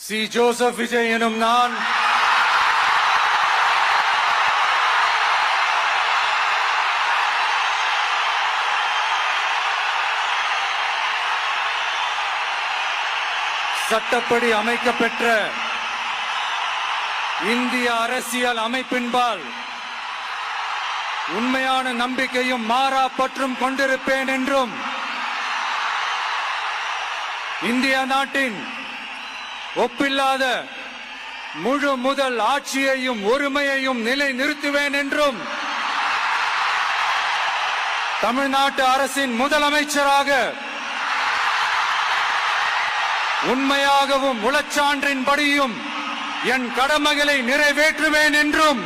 C. Joseph Vijay எனும் நான் சட்டப்படி அமைக்கப்பெற்ற இந்திய அரசியல் அமைப்பின்பால் உண்மையான நம்பிக்கையும் மாறா பற்றும் கொண்டிருப்பேன் என்றும் இந்திய நாட்டின் ஒப்பில்லாத முழு முதல் ஆட்சியையும் ஒருமையையும் நிலை நிறுத்துவேன் என்றும் தமிழ்நாட்டு அரசின் முதலமைச்சராக உண்மையாகவும் உளச்சான்றின்படியும் என் கடமைகளை நிறைவேற்றுவேன் என்றும்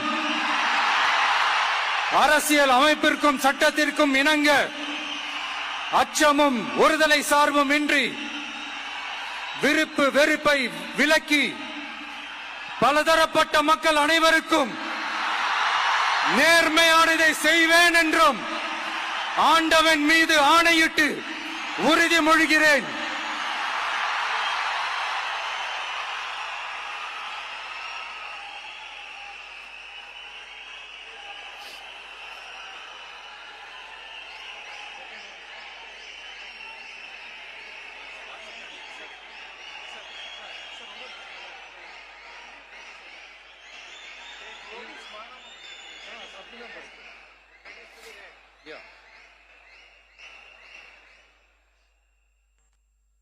அரசியல் அமைப்பிற்கும் சட்டத்திற்கும் இணங்க அச்சமும் ஒருதலை சார்பும் இன்றி விருப்பு வெறுப்பை விலக்கி பலதரப்பட்ட மக்கள் அனைவருக்கும் நேர்மையானதை செய்வேன் என்றும் ஆண்டவன் மீது ஆணையிட்டு உறுதிமொழிகிறேன்.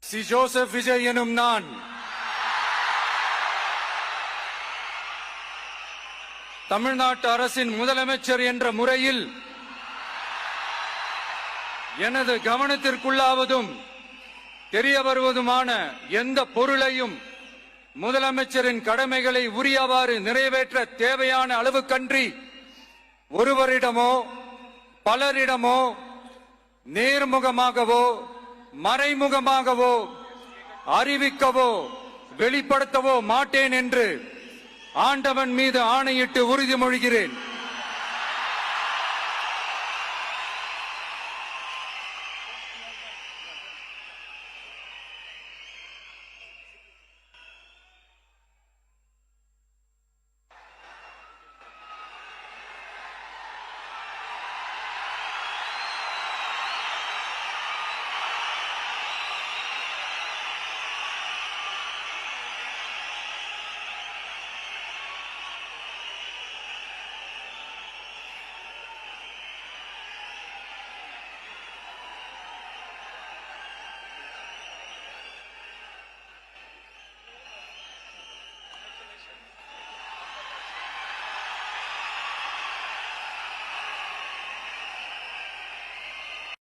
சி. ஜோசப் விஜய் எனும் நான் தமிழ்நாட்டு அரசின் முதலமைச்சர் என்ற முறையில் எனது கவனத்திற்குள்ளாவதும் தெரிய வருவதுமான எந்த பொருளையும் முதலமைச்சரின் கடமைகளை உரியவாறு நிறைவேற்ற தேவையான அளவுக்கன்றி ஒருவரிடமோ பலரிடமோ நேர்முகமாகவோ மறைமுகமாகவோ அறிவிக்கவோ வெளிப்படுத்தவோ மாட்டேன் என்று ஆண்டவன் மீது ஆணையிட்டு உறுதிமொழிகிறேன்.